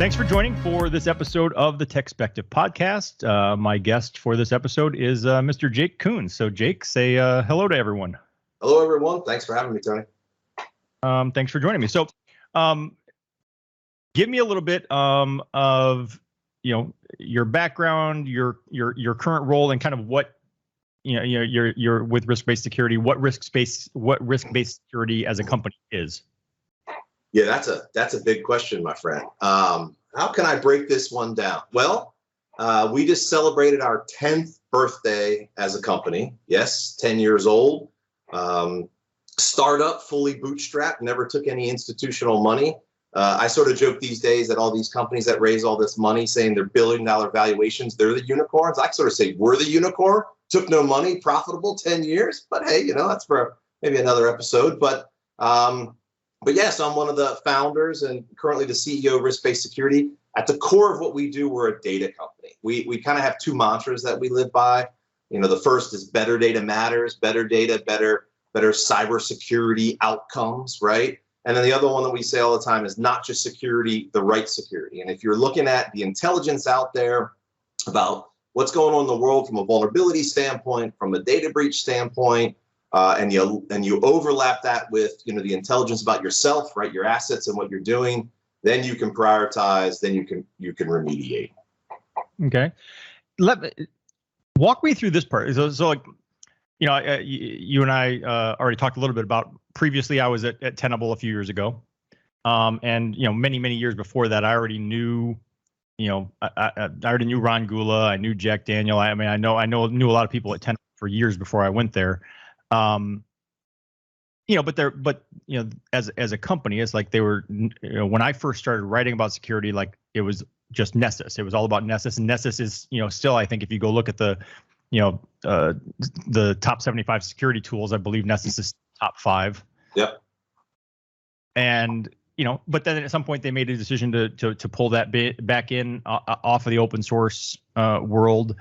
Thanks for joining for this episode of the TechSpective Podcast. My guest for this episode is Mr. Jake Kouns. So Jake, say hello to everyone. Hello, everyone. Thanks for having me, Tony. Thanks for joining me. So give me a little bit of, your background, your current role, and kind of what, you're with RiskBased Security, what RiskBased Security as a company is. Yeah, that's a big question, my friend. How can I break this one down? Well, we just celebrated our 10th birthday as a company. Yes, 10 years old. Startup, fully bootstrapped, never took any institutional money. I sort of joke these days that all these companies that raise all this money saying they're billion-dollar valuations, they're the unicorns. I sort of say we're the unicorn, took no money, profitable 10 years. But hey, that's for maybe another episode. But yes, I'm one of the founders and currently the CEO of RiskBased Security. At the core of what we do, we're a data company. We kind of have two mantras that we live by. The first is better data matters, better data, better cybersecurity outcomes, right? And then the other one that we say all the time is not just security, the right security. And if you're looking at the intelligence out there about what's going on in the world from a vulnerability standpoint, from a data breach standpoint, and you overlap that with the intelligence about yourself, right, your assets and what you're doing, then you can prioritize, then you can remediate. Okay, walk me through this part. So like, you and I already talked a little bit about previously. I was at Tenable a few years ago, and many years before that, I already knew. I already knew Ron Gula. I knew Jack Daniel. I knew a lot of people at Tenable for years before I went there. As a company, it's like they were, when I first started writing about security, like it was just Nessus. It was all about Nessus, and Nessus is, still, I think if you go look at the top 75 security tools, I believe Nessus is top 5. Yep. And, but then at some point they made a decision to pull that back in off of the open source world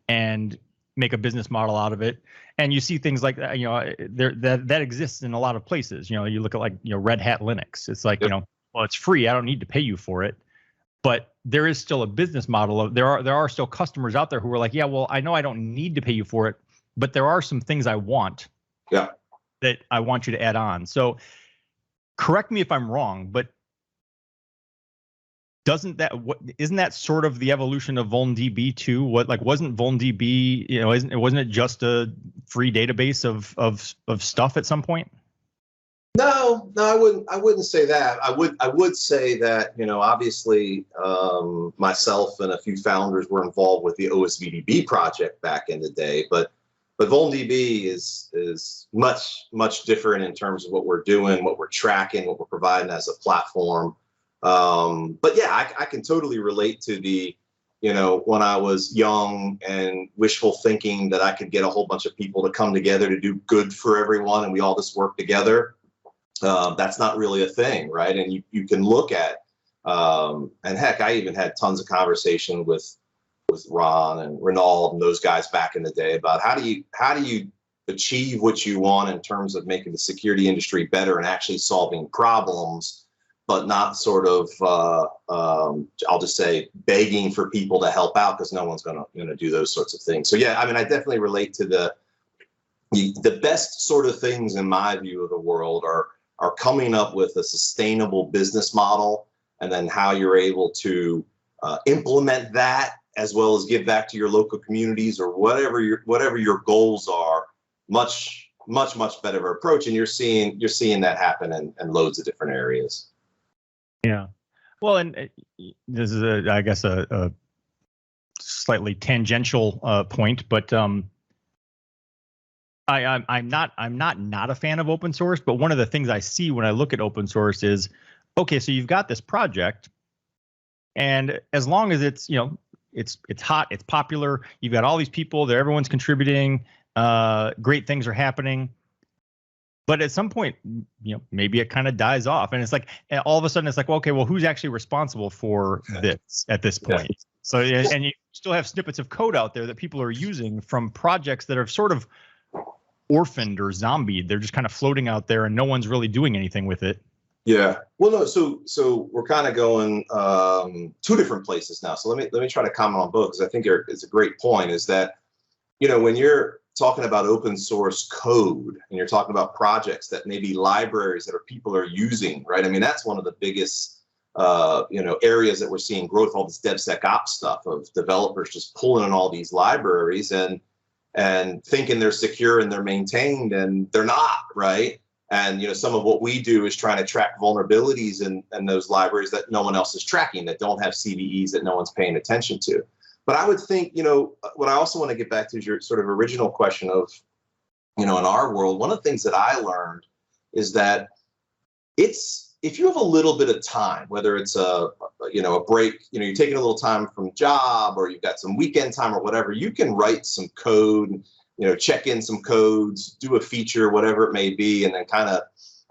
and make a business model out of it. And you see things like that, that exists in a lot of places. You look at Red Hat Linux. It's like, Yep. Well, it's free. I don't need to pay you for it. But there is still a business model there are still customers out there who are like, yeah, well, I know I don't need to pay you for it, but there are some things I want that I want you to add on. So correct me if I'm wrong, but isn't that sort of the evolution of VulnDB too? Wasn't VulnDB, wasn't it just a free database of stuff at some point? No, I wouldn't say that. I would say that, obviously, myself and a few founders were involved with the OSVDB project back in the day, but VulnDB is much different in terms of what we're doing, what we're tracking, what we're providing as a platform. But yeah, I can totally relate to the, when I was young and wishful thinking that I could get a whole bunch of people to come together to do good for everyone and we all just work together. That's not really a thing, right? And you can look at, and heck, I even had tons of conversation with Ron and Renaud and those guys back in the day about how do you achieve what you want in terms of making the security industry better and actually solving problems, but not sort of, I'll just say, begging for people to help out because no one's going to do those sorts of things. So yeah, I definitely relate to the best sort of things in my view of the world are coming up with a sustainable business model, and then how you're able to implement that as well as give back to your local communities or whatever your goals are. Much better approach, and you're seeing that happen in loads of different areas. Yeah, well, and this is I guess a slightly tangential point, but I'm not a fan of open source. But one of the things I see when I look at open source is, okay, so you've got this project, and as long as it's it's hot, it's popular, you've got all these people there, everyone's contributing, great things are happening. But at some point, maybe it kind of dies off, and it's like all of a sudden it's like, well, okay, well, who's actually responsible for this at this point? Yeah. So, and you still have snippets of code out there that people are using from projects that are sort of orphaned or zombied. They're just kind of floating out there, and no one's really doing anything with it. Yeah. Well, no. So we're kind of going two different places now. So let me try to comment on both, because I think it's a great point. Is that, when you're talking about open source code and you're talking about projects that maybe libraries that people are using, right? I mean, that's one of the biggest areas that we're seeing growth. All this DevSecOps stuff of developers just pulling in all these libraries and thinking they're secure and they're maintained, and they're not, right? And some of what we do is trying to track vulnerabilities in those libraries that no one else is tracking, that don't have CVEs, that no one's paying attention to. But I would think, what I also want to get back to is your sort of original question of, in our world, one of the things that I learned is that if you have a little bit of time, whether it's a break, you're taking a little time from job, or you've got some weekend time or whatever, you can write some code, check in some codes, do a feature, whatever it may be, and then kind of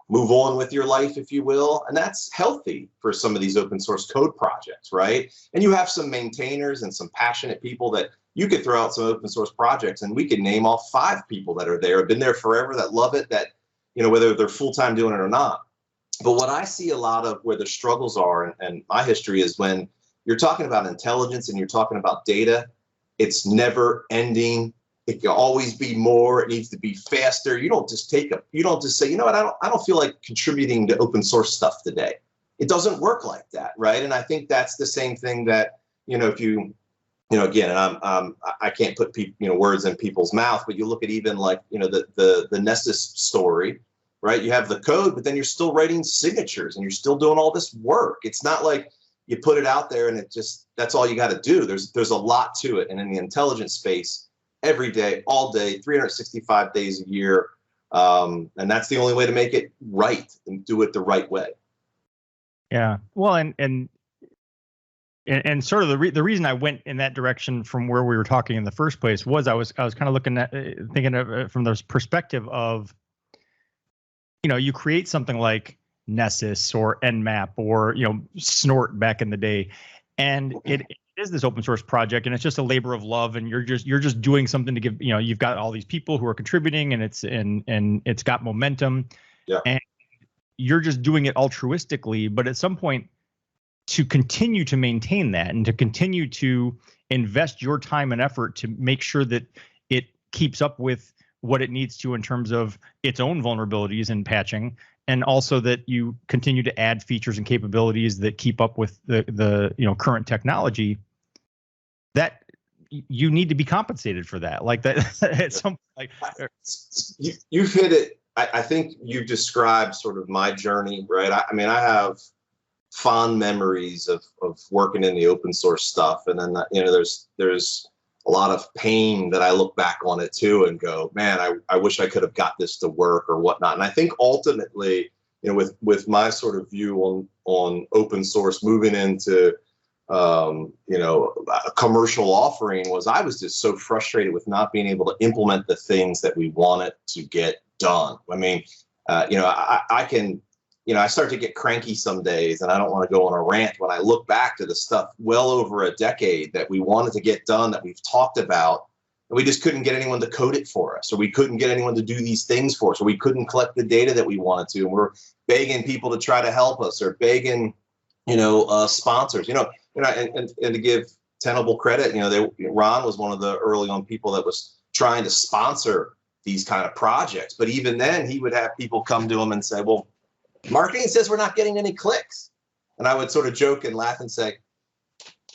move on with your life, if you will. And that's healthy for some of these open source code projects, right? And you have some maintainers and some passionate people that you could throw out some open source projects, and we could name off 5 people that are there, have been there forever, that love it, that, whether they're full-time doing it or not. But what I see a lot of where the struggles are, and my history, is when you're talking about intelligence and you're talking about data, it's never ending. It can always be more. It needs to be faster. You don't just say, what, I don't feel like contributing to open source stuff today. It doesn't work like that, right? And I think that's the same thing that, if you, again, and I can't put words in people's mouth, but you look at even like, the Nessus story, right? You have the code, but then you're still writing signatures and you're still doing all this work. It's not like you put it out there and that's all you got to do. There's a lot to it. And in the intelligence space, every day, all day, 365 days a year. And that's the only way to make it right and do it the right way. Yeah. Well, and sort of the reason I went in that direction from where we were talking in the first place was I was kind of looking at thinking of it from the perspective of, you create something like Nessus or Nmap or, Snort back in the day, and it is this open source project, and it's just a labor of love, and you're just doing something to give, you've got all these people who are contributing, and it's got momentum. Yeah. And you're just doing it altruistically. But at some point, to continue to maintain that and to continue to invest your time and effort to make sure that it keeps up with what it needs to in terms of its own vulnerabilities and patching, and also that you continue to add features and capabilities that keep up with the current technology, that you need to be compensated for that. Like that at some like you've hit it. I think you've described sort of my journey, right? I mean, I have fond memories of working in the open source stuff, and then there's a lot of pain that I look back on it too and go, man, I wish I could have got this to work or whatnot. And I think ultimately, with my sort of view on open source moving into, a commercial offering, I was just so frustrated with not being able to implement the things that we wanted to get done. I mean, I can, I start to get cranky some days, and I don't want to go on a rant when I look back to the stuff well over a decade that we wanted to get done, that we've talked about, and we just couldn't get anyone to code it for us, or we couldn't get anyone to do these things for us, or we couldn't collect the data that we wanted to, and we're begging people to try to help us, or begging, sponsors, and to give Tenable credit, Ron was one of the early on people that was trying to sponsor these kind of projects. But even then, he would have people come to him and say, well, marketing says we're not getting any clicks. And I would sort of joke and laugh and say,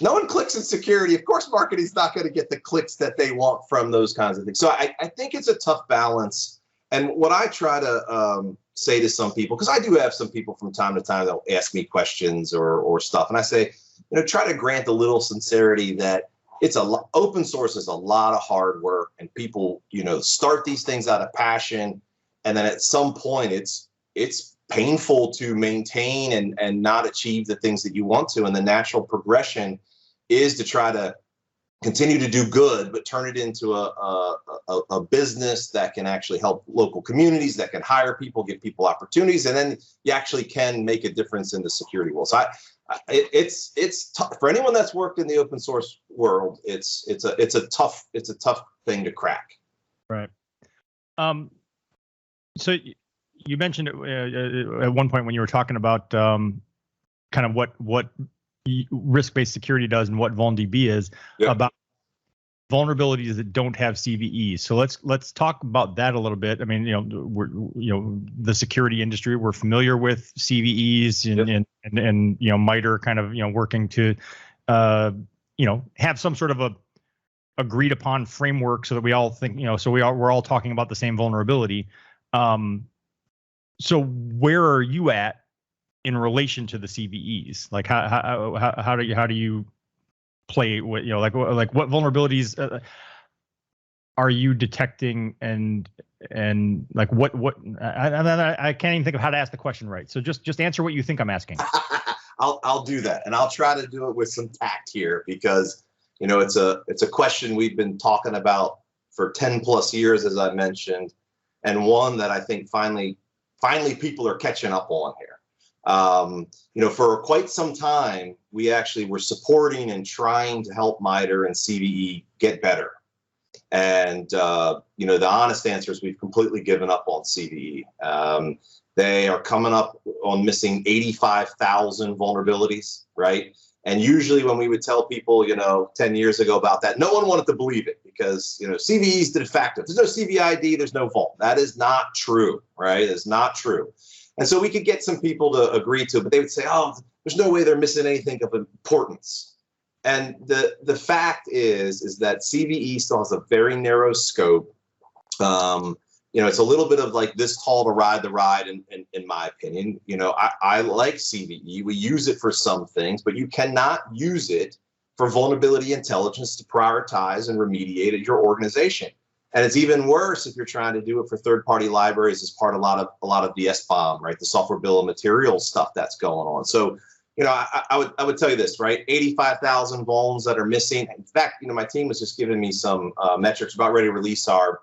no one clicks in security. Of course, marketing's not going to get the clicks that they want from those kinds of things. So I think it's a tough balance. And what I try to say to some people, because I do have some people from time to time that'll ask me questions or stuff, and I say, try to grant a little sincerity that open source is a lot of hard work, and people, start these things out of passion, and then at some point it's painful to maintain and not achieve the things that you want to. And the natural progression is to try to continue to do good, but turn it into a business that can actually help local communities, that can hire people, give people opportunities, and then you actually can make a difference in the security world. So it's tough for anyone that's worked in the open source world. It's a tough thing to crack. Right. So you mentioned at one point when you were talking about kind of what risk-based security does and what VulnDB is, about vulnerabilities that don't have CVEs. So let's talk about that a little bit. I mean, we're the security industry, we're familiar with CVEs and MITRE kind of working to have some sort of a agreed upon framework so that we all think so we're all talking about the same vulnerability. So where are you at in relation to the CVEs? Like how do you play with like what vulnerabilities are you detecting and like what I can't even think of how to ask the question right. So just answer what you think I'm asking. I'll do that, and I'll try to do it with some tact here, because it's a question we've been talking about for 10 plus years, as I mentioned, and one that I think finally people are catching up on here. For quite some time, we actually were supporting and trying to help MITRE and CVE get better. And, the honest answer is we've completely given up on CVE. They are coming up on missing 85,000 vulnerabilities, right? And usually when we would tell people, 10 years ago about that, no one wanted to believe it because, CVE is de facto. If there's no CVID, there's no vault. That is not true, right? It's not true. And so we could get some people to agree to it, but they would say, oh, there's no way they're missing anything of importance. And the fact is that CVE still has a very narrow scope. It's a little bit of like this tall to ride the ride, in my opinion. I like CVE. We use it for some things, but you cannot use it for vulnerability intelligence to prioritize and remediate at your organization. And it's even worse if you're trying to do it for third-party libraries as part of a lot of the SBOM, right? The software bill of materials stuff that's going on. So, I would tell you this, right? 85,000 vulns that are missing. In fact, my team was just giving me some metrics, about ready to release our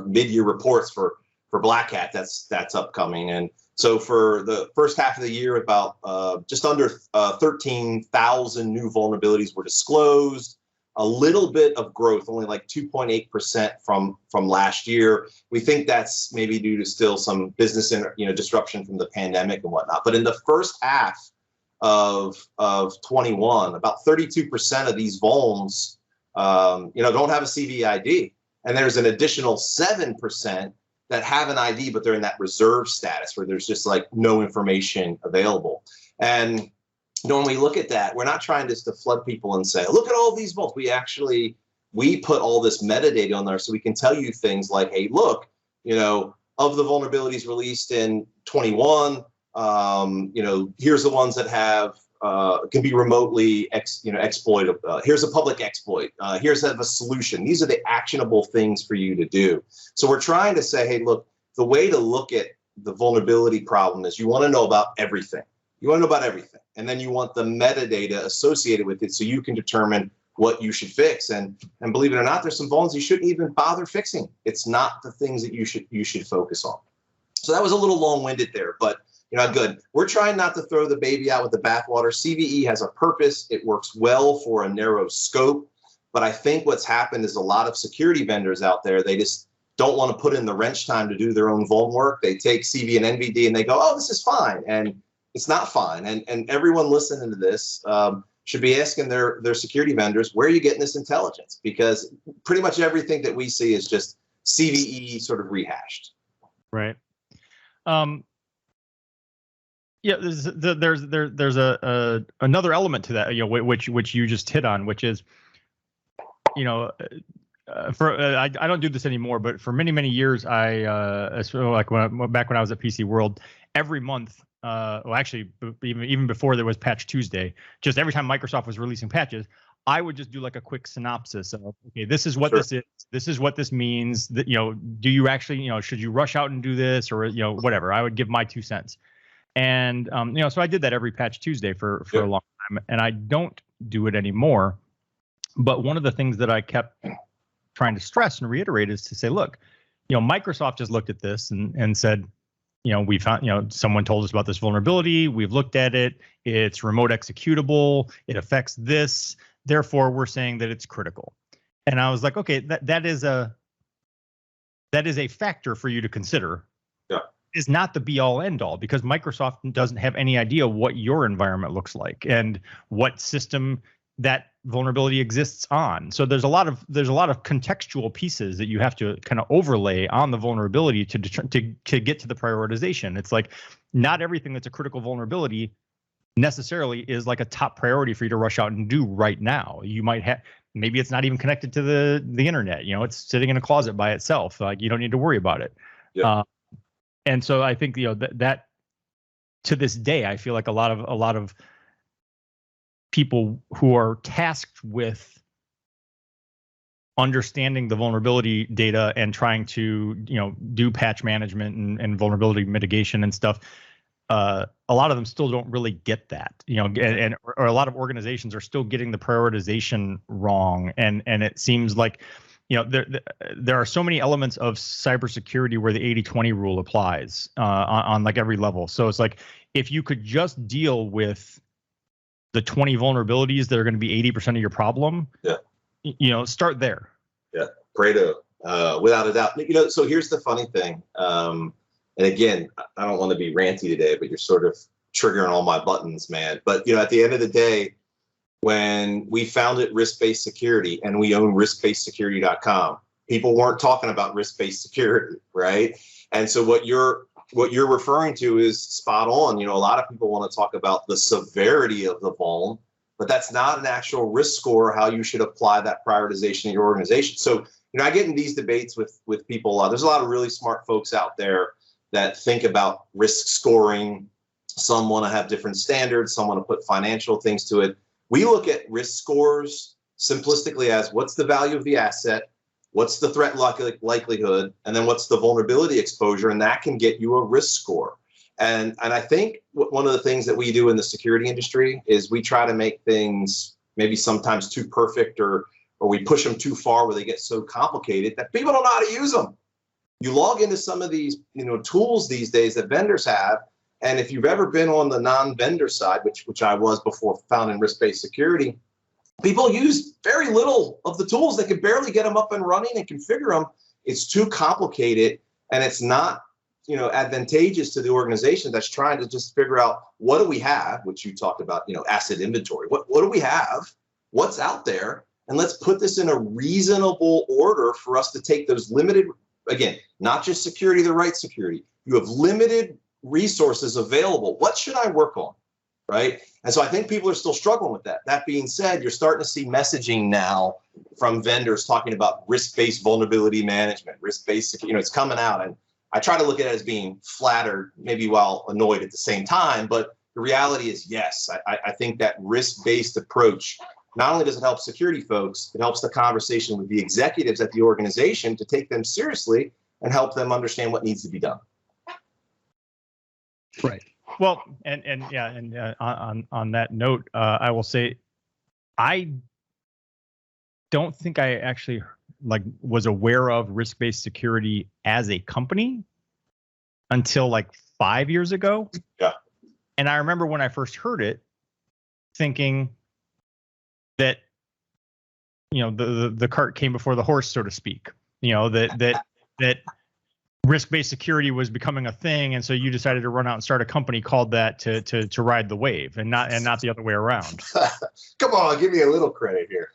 mid-year reports for Black Hat. That's upcoming. And so for the first half of the year, about just under 13,000 new vulnerabilities were disclosed. A little bit of growth, only like 2.8% from last year. We think that's maybe due to still some business disruption from the pandemic and whatnot. But in the first half of 21, about 32% of these vulns don't have a CVID. And there's an additional 7% that have an ID, but they're in that reserve status where there's just like no information available. And when we look at that, we're not trying just to flood people and say, look at all these vulns. We put all this metadata on there so we can tell you things like, hey, look, of the vulnerabilities released in 21, here's the ones that have can be remotely exploited. Here's a public exploit. Here's a solution. These are the actionable things for you to do. So we're trying to say, hey, look, the way to look at the vulnerability problem is you want to know about everything. You want to know about everything. And then you want the metadata associated with it so you can determine what you should fix. And believe it or not, there's some vulns you shouldn't even bother fixing. It's not the things that you should focus on. So that was a little long-winded there, but good. We're trying not to throw the baby out with the bathwater. CVE has a purpose. It works well for a narrow scope. But I think what's happened is a lot of security vendors out there, they just don't want to put in the wrench time to do their own vuln work. They take CV and NVD and they go, oh, this is fine. And it's not fine. And everyone listening to this should be asking their security vendors, where are you getting this intelligence? Because pretty much everything that we see is just CVE sort of rehashed. Right. Yeah, there's another element to that, which you just hit on, which is, I don't do this anymore, but for many years, back when I was at PC World, every month, actually even before there was Patch Tuesday, just every time Microsoft was releasing patches, I would just do like a quick synopsis of, okay, this is what this is. This is what this means. That do you actually should you rush out and do this or whatever? I would give my 2 cents. And, so I did that every Patch Tuesday for a long time, and I don't do it anymore. But one of the things that I kept trying to stress and reiterate is to say, look, Microsoft just looked at this and said, we found, someone told us about this vulnerability. We've looked at it. It's remote executable. It affects this. Therefore, we're saying that it's critical. And I was like, okay, that is a factor for you to consider. Yeah. is not the be all end all, because Microsoft doesn't have any idea what your environment looks like and what system that vulnerability exists on. So there's a lot of contextual pieces that you have to kind of overlay on the vulnerability to get to the prioritization. It's like not everything that's a critical vulnerability necessarily is like a top priority for you to rush out and do right now. You might have, maybe it's not even connected to the internet. It's sitting in a closet by itself. Like you don't need to worry about it. Yeah. And so I think that to this day, I feel like a lot of people who are tasked with understanding the vulnerability data and trying to do patch management and vulnerability mitigation and stuff, a lot of them still don't really get that, or a lot of organizations are still getting the prioritization wrong, and it seems like there are so many elements of cybersecurity where the 80-20 rule applies on like every level. So it's like if you could just deal with the 20 vulnerabilities that are going to be 80% of your problem, start there. Yeah, Pareto, without a doubt. So here's the funny thing. And again, I don't want to be ranty today, but you're sort of triggering all my buttons, man. But at the end of the day, when we founded RiskBased Security and we own RiskBasedSecurity.com, people weren't talking about risk-based security, right? And so what you're referring to is spot on. A lot of people want to talk about the severity of the vuln, but that's not an actual risk score, how you should apply that prioritization in your organization. So, I get in these debates with people. There's a lot of really smart folks out there that think about risk scoring. Some want to have different standards. Some want to put financial things to it. We look at risk scores simplistically as what's the value of the asset, what's the threat likelihood, and then what's the vulnerability exposure, and that can get you a risk score. And I think one of the things that we do in the security industry is we try to make things maybe sometimes too perfect, or we push them too far where they get so complicated that people don't know how to use them. You log into some of these tools these days that vendors have, and if you've ever been on the non-vendor side, which I was before founding RiskBased Security, people use very little of the tools. They can barely get them up and running and configure them. It's too complicated, and it's not advantageous to the organization that's trying to just figure out what do we have, which you talked about, asset inventory. What do we have? What's out there? And let's put this in a reasonable order for us to take those limited, again, not just security, the right security. You have limited resources available. What should I work on? Right. And so I think people are still struggling with that. That being said, you're starting to see messaging now from vendors talking about risk-based vulnerability management, risk-based security. It's coming out. And I try to look at it as being flattered, maybe while annoyed at the same time. But the reality is, yes, I think that risk-based approach, not only does it help security folks, it helps the conversation with the executives at the organization to take them seriously and help them understand what needs to be done. Right. Well, on that note, I will say, I don't think I actually was aware of risk-based security as a company until 5 years ago. Yeah. And I remember when I first heard it, thinking that the cart came before the horse, so to speak. That risk-based security was becoming a thing, and so you decided to run out and start a company called that to ride the wave, and not the other way around. Come on, give me a little credit here.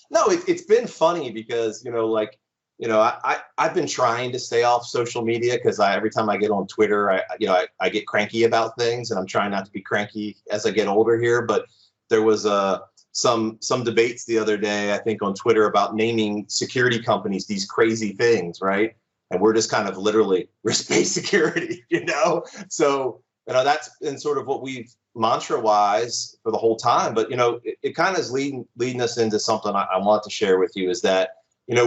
No, it's been funny because I've been trying to stay off social media because every time I get on Twitter, I get cranky about things, and I'm trying not to be cranky as I get older here. But there was some debates the other day, I think, on Twitter about naming security companies these crazy things, right? And we're just kind of literally risk-based security, So, that's been sort of what we've mantra-wise for the whole time. But, it kind of is leading us into something I want to share with you is that,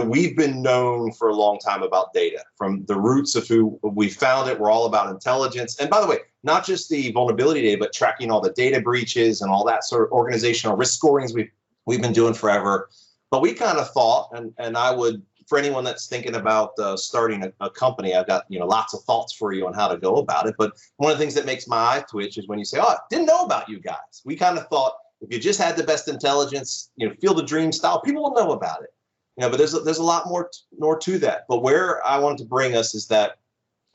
we've been known for a long time about data. From the roots of who we found it, we're all about intelligence. And by the way, not just the vulnerability data, but tracking all the data breaches and all that sort of organizational risk scorings we've been doing forever. But we kind of thought, and I would, for anyone that's thinking about starting a company, I've got lots of thoughts for you on how to go about it. But one of the things that makes my eye twitch is when you say, "Oh, I didn't know about you guys." We kind of thought if you just had the best intelligence, Field of Dreams style, people will know about it. But there's a lot more to that. But where I wanted to bring us is that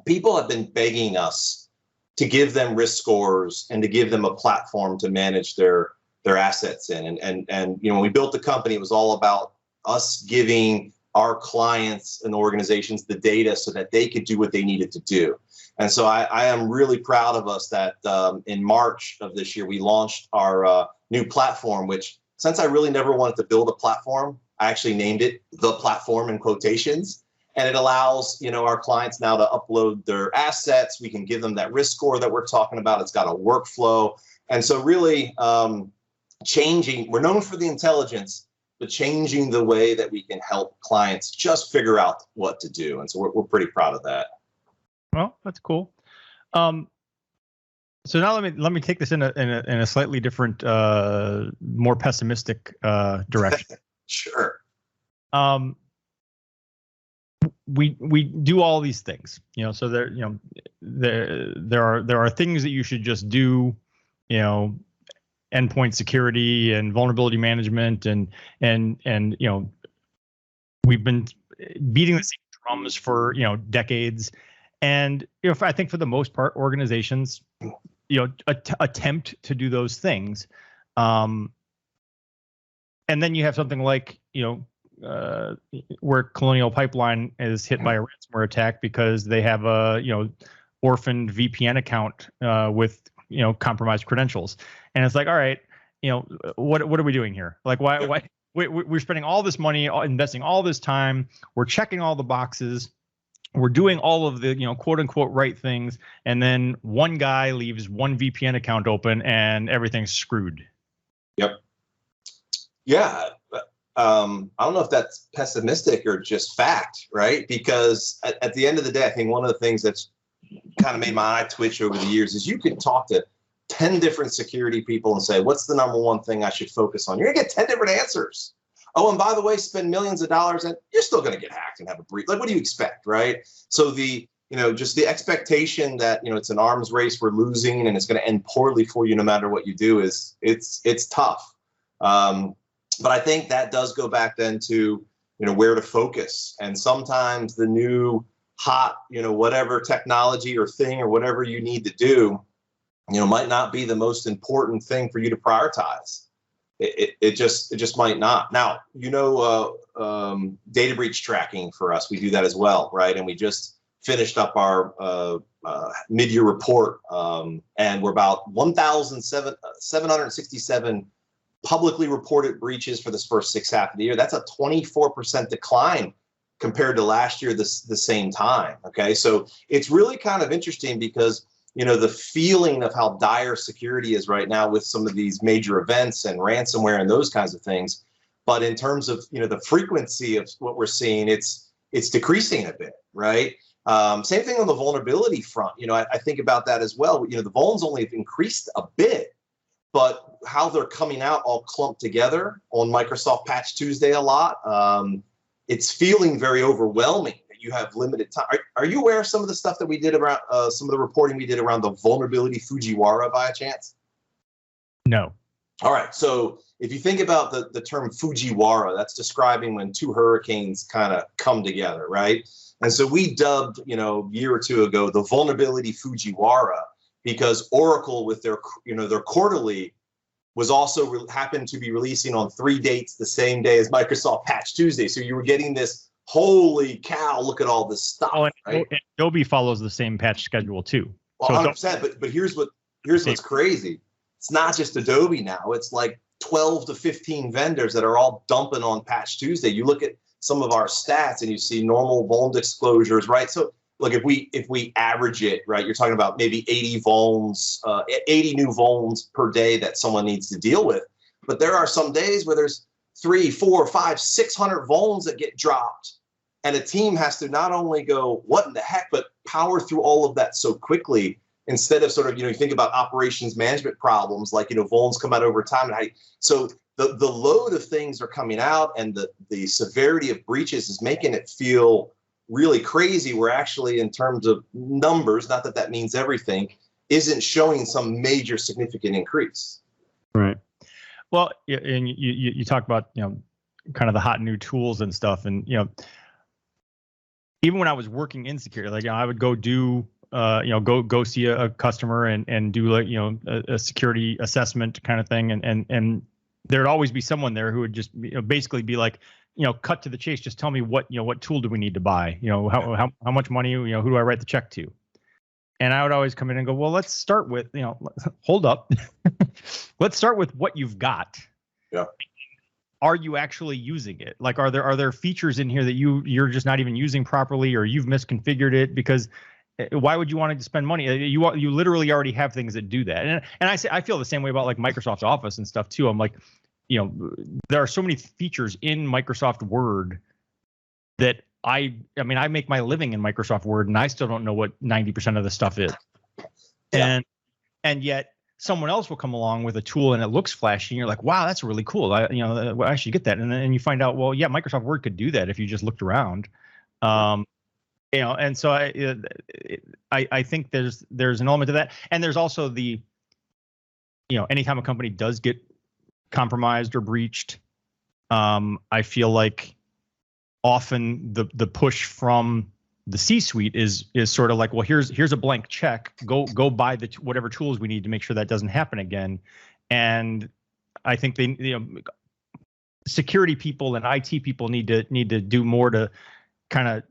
people have been begging us to give them risk scores and to give them a platform to manage their assets in. And when we built the company, it was all about us giving our clients and organizations the data so that they could do what they needed to do. And so I am really proud of us that in March of this year, we launched our new platform, which, since I really never wanted to build a platform, I actually named it the platform in quotations. And it allows, our clients now to upload their assets. We can give them that risk score that we're talking about. It's got a workflow. And so really changing, we're known for the intelligence, but changing the way that we can help clients just figure out what to do. And so we're pretty proud of that. Well, that's cool. So now let me take this in a slightly different, more pessimistic direction. Sure. We do all these things, so there are things that you should just do, endpoint security and vulnerability management, and we've been beating the same drums for decades, and I think for the most part organizations attempt to do those things, and then you have something like where Colonial Pipeline is hit by a ransomware attack because they have a orphaned VPN account with compromised credentials, and it's like, all right, what are we doing here? Like, why we're spending all this money, investing all this time, we're checking all the boxes, we're doing all of the quote unquote right things, and then one guy leaves one VPN account open and everything's screwed. Yep. Yeah. I don't know if that's pessimistic or just fact, right? Because at the end of the day, I think one of the things that's kind of made my eye twitch over the years is you can talk to 10 different security people and say, what's the number one thing I should focus on? You're gonna get 10 different answers. Oh, and by the way, spend millions of dollars and you're still gonna get hacked and have a breach. Like, what do you expect, right? So just the expectation that, it's an arms race, we're losing and it's gonna end poorly for you no matter what you do it's tough. But I think that does go back then to, where to focus. And sometimes the new hot, whatever technology or thing or whatever you need to do, might not be the most important thing for you to prioritize. It just might not. Now, data breach tracking for us, we do that as well, right? And we just finished up our mid-year report, and we're about 1,767 publicly reported breaches for this first half of the year. That's a 24% decline compared to last year, the same time. Okay, so it's really kind of interesting because the feeling of how dire security is right now with some of these major events and ransomware and those kinds of things. But in terms of the frequency of what we're seeing, it's decreasing a bit, right? Same thing on the vulnerability front. I think about that as well. The vulns only have increased a bit, but how they're coming out all clumped together on Microsoft Patch Tuesday a lot, it's feeling very overwhelming that you have limited time. Are you aware of some of the stuff that we did around, some of the reporting we did around the vulnerability Fujiwara by a chance? No. All right. So if you think about the term Fujiwara, that's describing when two hurricanes kind of come together, right? And so we dubbed, a year or two ago, the vulnerability Fujiwara, because Oracle with their quarterly was also happened to be releasing on 3 dates the same day as Microsoft Patch Tuesday. So you were getting this, holy cow, look at all this stuff. Oh, and right? Adobe follows the same patch schedule too. Well, 100%. But here's what's crazy. It's not just Adobe now. It's like 12 to 15 vendors that are all dumping on Patch Tuesday. You look at some of our stats and you see normal vuln disclosures, right? So look, if we average it, right, you're talking about maybe 80 vulns, 80 new vulns per day that someone needs to deal with. But there are some days where there's 300, 400, 500, 600 vulns that get dropped. And a team has to not only go, what in the heck, but power through all of that so quickly instead of sort of, you think about operations management problems like, vulns come out over time. So the load of things are coming out and the severity of breaches is making it feel really crazy. We're actually, in terms of numbers, not that means everything, isn't showing some major significant increase. Right. Well, and you talk about, kind of the hot new tools and stuff, and, even when I was working in security, like, I would go do, go see a customer and do like, a security assessment kind of thing. And there'd always be someone there who would just basically be like, cut to the chase. Just tell me what tool do we need to buy? How much money, who do I write the check to? And I would always come in and go, well, let's start with, hold up. Let's start with what you've got. Yeah. Are you actually using it? Like, are there features in here that you're just not even using properly, or you've misconfigured it? Because why would you want to spend money? You literally already have things that do that. And I feel the same way about like Microsoft Office and stuff too. I'm like, there are so many features in Microsoft Word that I make my living in Microsoft Word, and I still don't know what 90% of the stuff is. Yeah. And yet someone else will come along with a tool and it looks flashy, and you're like, wow, that's really cool. I should get that. And then you find out, well, yeah, Microsoft Word could do that if you just looked around. And so I think there's an element to that. And there's also the, anytime a company does get compromised or breached, I feel like often the push from the C-suite is sort of like, well, here's a blank check. Go buy whatever tools we need to make sure that doesn't happen again. And I think security people and IT people need to do more to kind of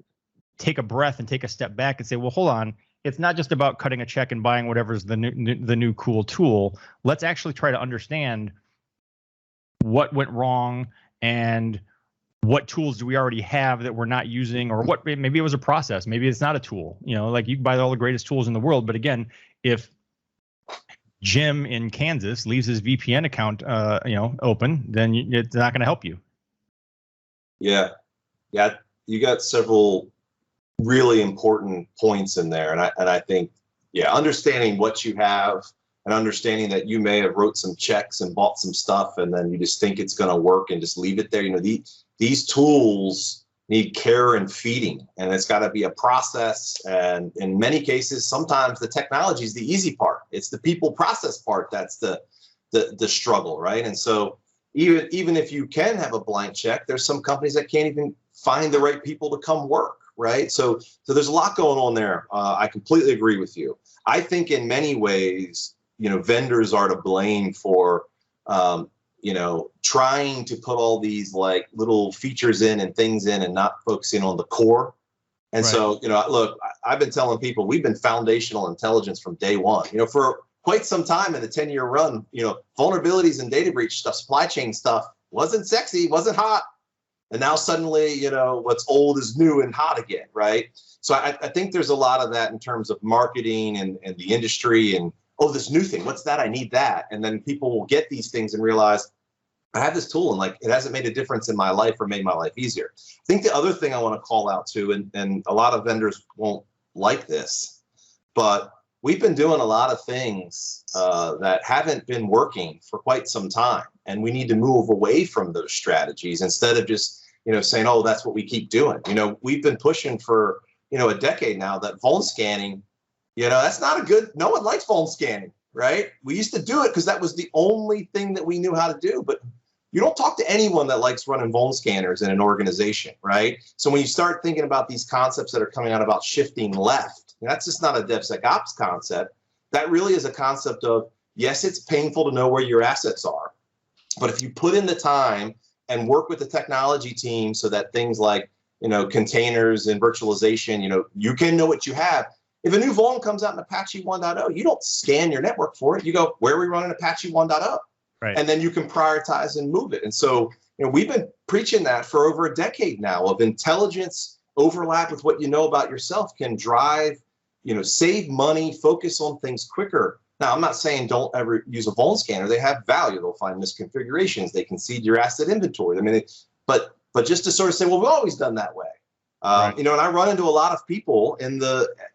take a breath and take a step back and say, well, hold on. It's not just about cutting a check and buying whatever's the new cool tool. Let's actually try to understand what went wrong and what tools do we already have that we're not using, or what maybe it was a process, maybe it's not a tool. Like, you can buy all the greatest tools in the world, but again, if Jim in Kansas leaves his VPN account open, then it's not going to help you. Yeah, you got several really important points in there, and I think understanding what you have and understanding that you may have wrote some checks and bought some stuff, and then you just think it's going to work and just leave it there. These tools need care and feeding, and it's got to be a process. And in many cases, sometimes the technology is the easy part. It's the people process part that's the struggle, right? And so even if you can have a blank check, there's some companies that can't even find the right people to come work, right? So there's a lot going on there. I completely agree with you. I think in many ways, vendors are to blame for trying to put all these like little features in and things in and not focusing on the core. And right. So, look, I've been telling people we've been foundational intelligence from day one. For quite some time in the 10-year run, vulnerabilities and data breach stuff, supply chain stuff wasn't sexy, wasn't hot. And now suddenly, what's old is new and hot again, right? So I think there's a lot of that in terms of marketing and the industry and, oh, this new thing, what's that? I need that. And then people will get these things and realize, I have this tool and like it hasn't made a difference in my life or made my life easier. I think the other thing I want to call out too, and a lot of vendors won't like this, but we've been doing a lot of things that haven't been working for quite some time. And we need to move away from those strategies instead of just, saying, oh, that's what we keep doing. We've been pushing for, a decade now that vuln scanning, that's not a good, no one likes vuln scanning, right? We used to do it because that was the only thing that we knew how to do. But you don't talk to anyone that likes running vuln scanners in an organization, right? So when you start thinking about these concepts that are coming out about shifting left, that's just not a DevSecOps concept. That really is a concept of, yes, it's painful to know where your assets are. But if you put in the time and work with the technology team so that things like, containers and virtualization, you can know what you have. If a new vuln comes out in Apache 1.0, you don't scan your network for it. You go, where are we running Apache 1.0? Right. And then you can prioritize and move it. And so, we've been preaching that for over a decade now of intelligence overlap with what you know about yourself can drive, save money, focus on things quicker. Now, I'm not saying don't ever use a vuln scanner. They have value. They'll find misconfigurations. They can seed your asset inventory. But just to sort of say, well, we've always done that way. Right. And I run into a lot of people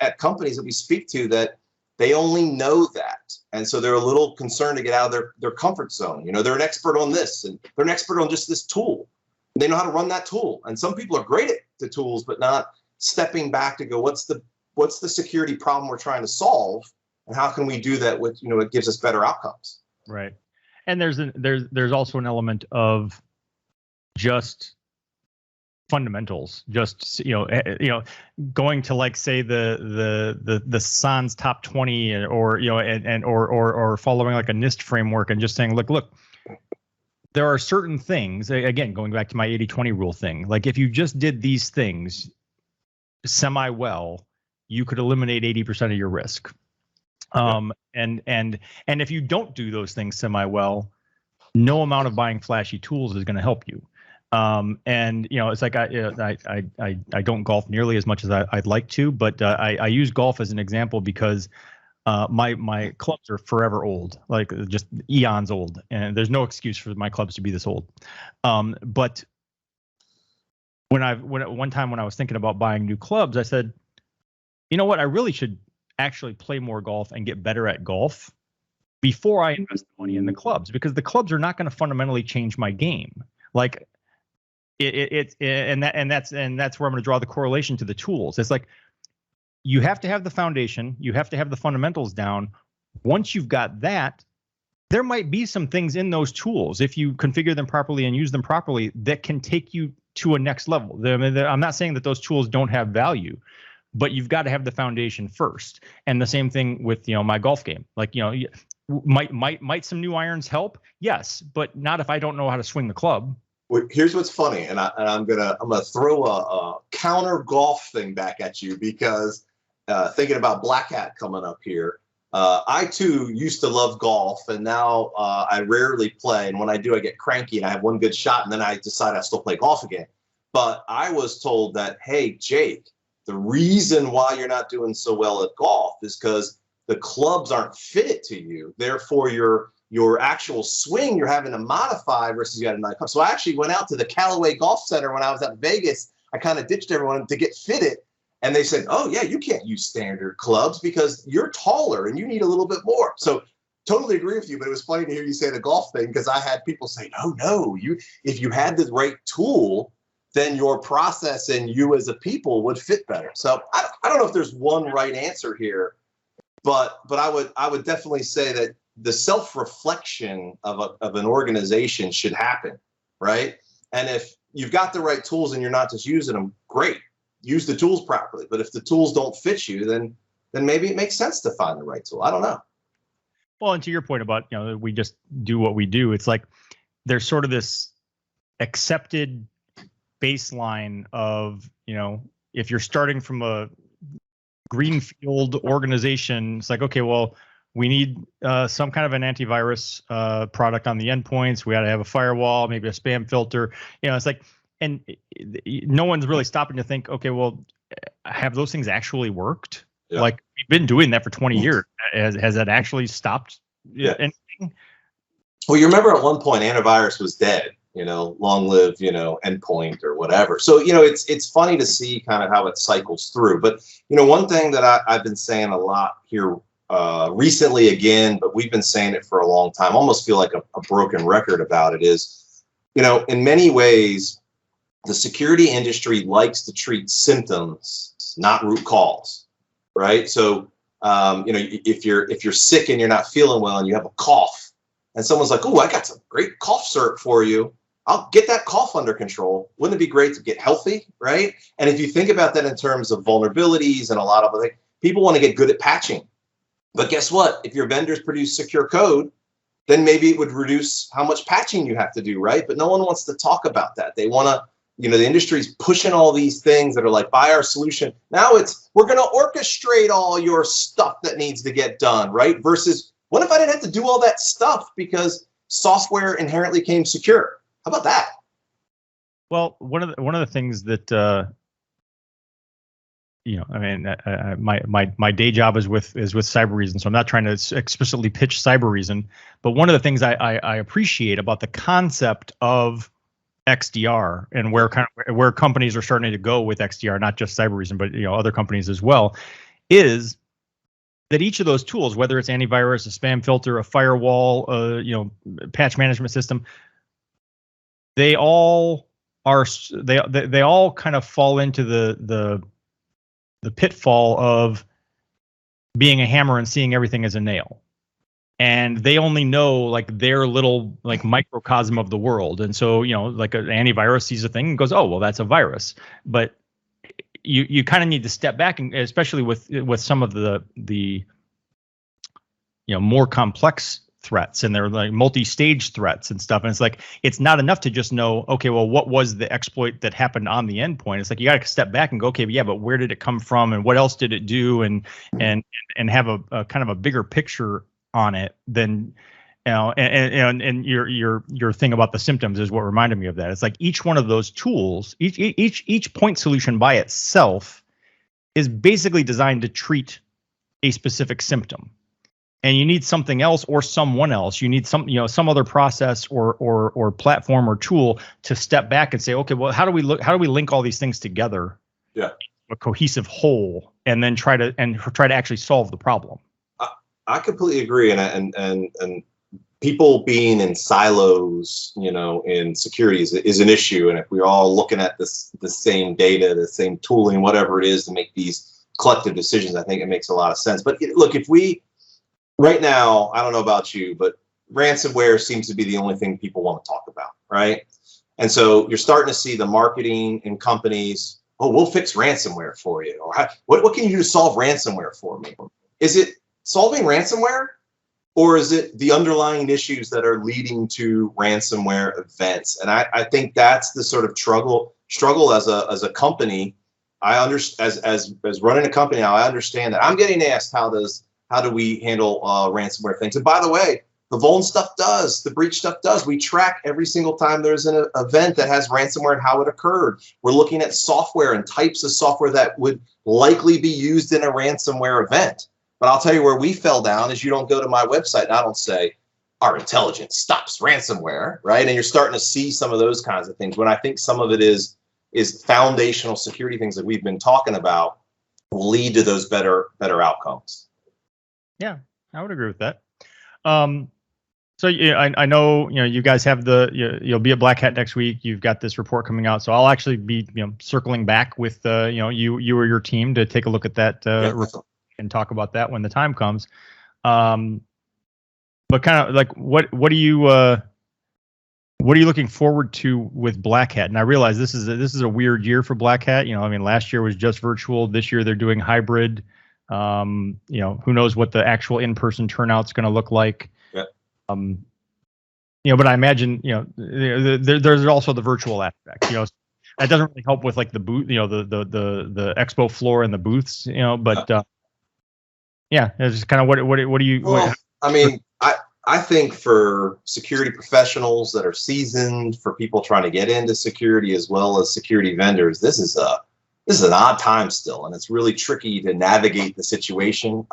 at companies that we speak to that they only know that. And so they're a little concerned to get out of their comfort zone. They're an expert on this and they're an expert on just this tool. And they know how to run that tool. And some people are great at the tools, but not stepping back to go, what's the security problem we're trying to solve? And how can we do that with, it gives us better outcomes. Right. And there's also an element of just fundamentals. Just going to like say the SANS top 20 or following like a NIST framework and just saying, look. There are certain things, again, going back to my 80-20 rule thing, like if you just did these things semi-well, you could eliminate 80% of your risk. And if you don't do those things semi-well, no amount of buying flashy tools is going to help you. It's like I don't golf nearly as much as I'd like to, but I use golf as an example because my clubs are forever old, like just eons old, and there's no excuse for my clubs to be this old. But one time when I was thinking about buying new clubs, I said, you know what, I really should actually play more golf and get better at golf before I invest the money in the clubs, because the clubs are not going to fundamentally change my game. Like that's where I'm going to draw the correlation to the tools. It's like, you have to have the foundation, you have to have the fundamentals down. Once you've got that, there might be some things in those tools, if you configure them properly and use them properly, that can take you to a next level. I'm not saying that those tools don't have value, but you've got to have the foundation first. And the same thing with my golf game. Like, might some new irons help? Yes, but not if I don't know how to swing the club. Here's what's funny, and I'm gonna throw a counter golf thing back at you, because thinking about Black Hat coming up here, I too used to love golf, and now I rarely play. And when I do, I get cranky and I have one good shot, and then I decide I still play golf again. But I was told that, hey, Jake, the reason why you're not doing so well at golf is because the clubs aren't fitted to you. Therefore, your actual swing you're having to modify versus you had a nice club. So I actually went out to the Callaway Golf Center when I was at Vegas. I kind of ditched everyone to get fitted. And they said, oh, yeah, you can't use standard clubs because you're taller and you need a little bit more. So totally agree with you. But it was funny to hear you say the golf thing, because I had people say, no, if you had the right tool, then your process and you as a people would fit better. So I don't know if there's one right answer here, but I would definitely say that the self-reflection of an organization should happen, right? And if you've got the right tools and you're not just using them, great. Use the tools properly. But if the tools don't fit you, then maybe it makes sense to find the right tool. I don't know. Well, and to your point about, we just do what we do. It's like there's sort of this accepted baseline of, if you're starting from a greenfield organization, it's like, okay, well, we need some kind of an antivirus product on the endpoints. We got to have a firewall, maybe a spam filter. It's like, and no one's really stopping to think, okay, well, have those things actually worked? Yeah. Like, we've been doing that for 20 years. Has that actually stopped anything? Well, you remember at one point antivirus was dead, long live, endpoint or whatever. So, it's funny to see kind of how it cycles through. But, one thing that I've been saying a lot here recently again, but we've been saying it for a long time, almost feel like a broken record about it, is, in many ways, the security industry likes to treat symptoms, not root cause, right? So, if you're sick and you're not feeling well and you have a cough, and someone's like, "Oh, I got some great cough syrup for you. I'll get that cough under control." Wouldn't it be great to get healthy, right? And if you think about that in terms of vulnerabilities and a lot of other things, people want to get good at patching. But guess what? If your vendors produce secure code, then maybe it would reduce how much patching you have to do, right? But no one wants to talk about that. They want to, the industry's pushing all these things that are like, buy our solution. Now we're going to orchestrate all your stuff that needs to get done, right? Versus, what if I didn't have to do all that stuff because software inherently came secure? How about that? Well, one of the things that my day job is with Cybereason, so I'm not trying to explicitly pitch Cybereason, but one of the things I appreciate about the concept of XDR and where companies are starting to go with XDR, not just Cybereason, but other companies as well, is that each of those tools, whether it's antivirus, a spam filter, a firewall, patch management system, they all kind of fall into the pitfall of being a hammer and seeing everything as a nail. and they only know like their little like microcosm of the world. And so, like an antivirus sees a thing and goes, oh, well, that's a virus. But you kind of need to step back, and especially with some of the more complex threats, and they're like multi-stage threats and stuff. And it's like, it's not enough to just know, okay, well, what was the exploit that happened on the endpoint? It's like, you got to step back and go, okay, but where did it come from, and what else did it do? And have a kind of a bigger picture on it than, and your thing about the symptoms is what reminded me of that. It's like each one of those tools, each point solution by itself is basically designed to treat a specific symptom. And you need something else or someone else. You need some other process or platform or tool to step back and say, okay, well, how do we link all these things together? Yeah. A cohesive whole, and then try to actually solve the problem. I completely agree, and people being in silos, in security is an issue. And if we're all looking at the same data, the same tooling, whatever it is, to make these collective decisions, I think it makes a lot of sense. But look, right now, I don't know about you, but ransomware seems to be the only thing people want to talk about, right? And so you're starting to see the marketing in companies, oh, we'll fix ransomware for you. Or what can you do to solve ransomware for me? Is it solving ransomware, or is it the underlying issues that are leading to ransomware events? And I think that's the sort of struggle as a company. I understand as running a company now, I understand that I'm getting asked how do we handle ransomware things? And by the way, the vuln stuff does, the breach stuff does. We track every single time there's an event that has ransomware and how it occurred. We're looking at software and types of software that would likely be used in a ransomware event. But I'll tell you where we fell down is you don't go to my website and I don't say, our intelligence stops ransomware, right? And you're starting to see some of those kinds of things. When I think some of it is foundational security things that we've been talking about will lead to those better outcomes. Yeah, I would agree with that. So I know you guys have you'll be at Black Hat next week. You've got this report coming out, so I'll actually be circling back with you or your team to take a look at that report and talk about that when the time comes. But kind of like what are you looking forward to with Black Hat? And I realize this is a weird year for Black Hat. Last year was just virtual. This year they're doing hybrid. Who knows what the actual in-person turnout's going to look like. Yeah. But I imagine, there's also the virtual aspect, that doesn't really help with like the booth, the expo floor and the booths, but yeah, it's just kind of what do you, well, I think for security professionals that are seasoned, for people trying to get into security as well as security vendors, this is an odd time still, and it's really tricky to navigate the situation.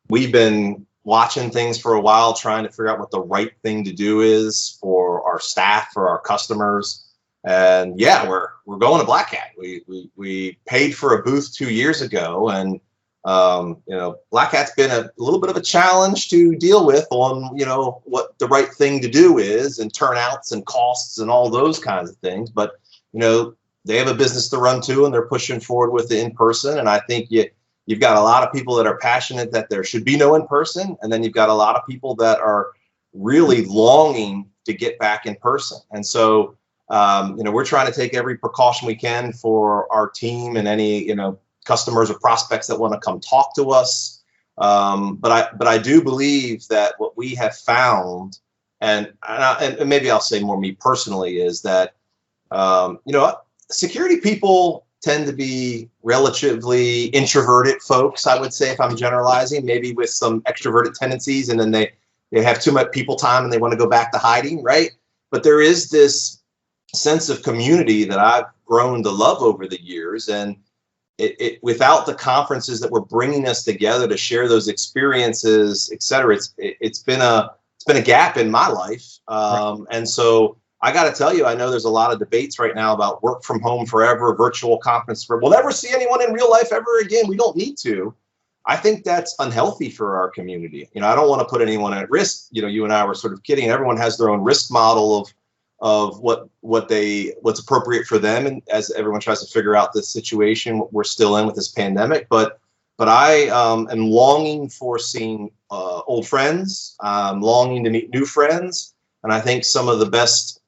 We've been watching things for a while, trying to figure out what the right thing to do is for our staff, for our customers. And yeah, we're going to Black Hat. We paid for a booth 2 years ago, and Black Hat's been a little bit of a challenge to deal with on what the right thing to do is, and turnouts and costs and all those kinds of things. But they have a business to run too, and they're pushing forward with the in-person. And I think you've got a lot of people that are passionate that there should be no in-person, and then you've got a lot of people that are really longing to get back in person. And so, we're trying to take every precaution we can for our team and any customers or prospects that want to come talk to us. But I do believe that what we have found, and maybe I'll say more me personally, is that security people tend to be relatively introverted folks, I would say, if I'm generalizing, maybe with some extroverted tendencies, and then they have too much people time and they want to go back to hiding, right? But there is this sense of community that I've grown to love over the years, and it without the conferences that were bringing us together to share those experiences, et cetera, it's been a gap in my life, and so I got to tell you, I know there's a lot of debates right now about work from home forever, virtual conference. We'll never see anyone in real life ever again. We don't need to. I think that's unhealthy for our community. I don't want to put anyone at risk. You and I were sort of kidding. Everyone has their own risk model of what's appropriate for them, and as everyone tries to figure out this situation we're still in with this pandemic. But But I am longing for seeing old friends. I'm longing to meet new friends. And I think some of the best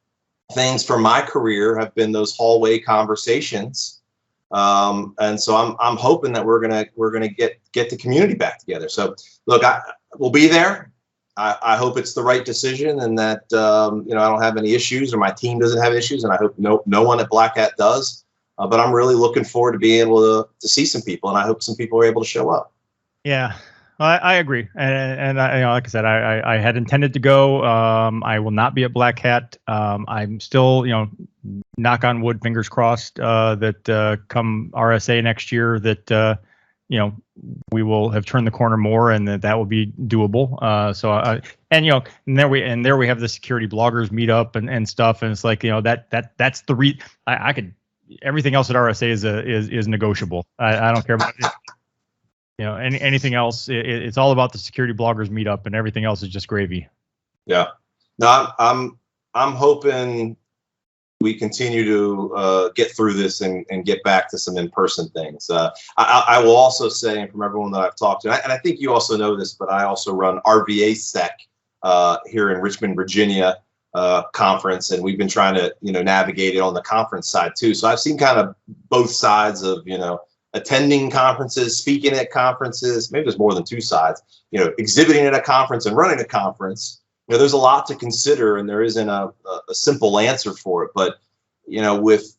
things from my career have been those hallway conversations. And so I'm hoping that we're gonna get the community back together. So look, we'll be there. I hope it's the right decision, and that I don't have any issues, or my team doesn't have issues, and I hope no one at Black Hat does. But I'm really looking forward to being able to see some people, and I hope some people are able to show up. Yeah, I agree, and I, like I said, I had intended to go. I will not be at Black Hat. I'm still, knock on wood, fingers crossed, that come RSA next year, that we will have turned the corner more, and that will be doable. And there we have the security bloggers meetup and stuff, and it's like, that's the I could, everything else at RSA is negotiable. I don't care about it. Anything else, it's all about the security bloggers meetup, and everything else is just gravy. Yeah. No, I'm hoping we continue to get through this and get back to some in-person things. I will also say, and from everyone that I've talked to, and I think you also know this, but I also run RVA Sec here in Richmond, Virginia conference, and we've been trying to navigate it on the conference side too. So I've seen kind of both sides of attending conferences, speaking at conferences. Maybe there's more than two sides. Exhibiting at a conference and running a conference. There's a lot to consider, and there isn't a simple answer for it. But with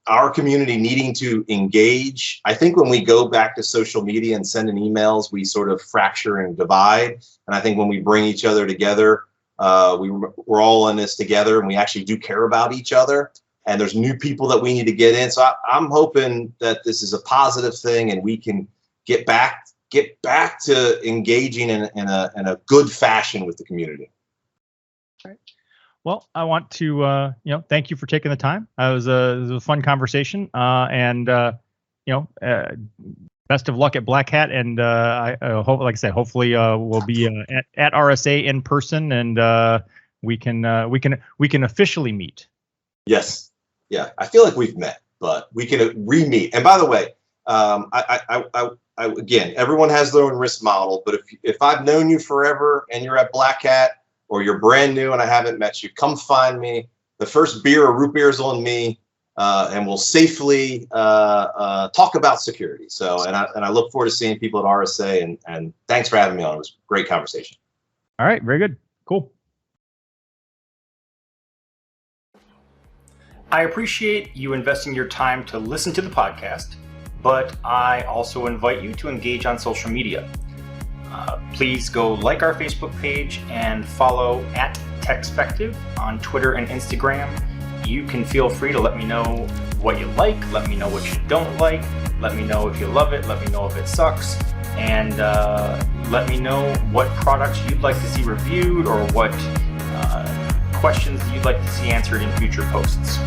our community needing to engage, I think when we go back to social media and sending emails, we sort of fracture and divide. And I think when we bring each other together, we're all in this together, and we actually do care about each other. And there's new people that we need to get in. So I'm hoping that this is a positive thing, and we can get back to engaging in a good fashion with the community. All right. Well, I want to thank you for taking the time. It was a fun conversation, and best of luck at Black Hat. And I hope, like I said, hopefully we'll be at RSA in person, and we can officially meet. Yes. Yeah. I feel like we've met, but we can re-meet. And by the way, again, everyone has their own risk model, but if I've known you forever and you're at Black Hat, or you're brand new and I haven't met you, come find me. The first beer or root beer is on me, and we'll safely talk about security. So, and I look forward to seeing people at RSA, and thanks for having me on. It was a great conversation. All right, very good, cool. I appreciate you investing your time to listen to the podcast, but I also invite you to engage on social media. Please go like our Facebook page and follow at TechSpective on Twitter and Instagram. You can feel free to let me know what you like, let me know what you don't like, let me know if you love it, let me know if it sucks, and let me know what products you'd like to see reviewed, or what questions you'd like to see answered in future posts.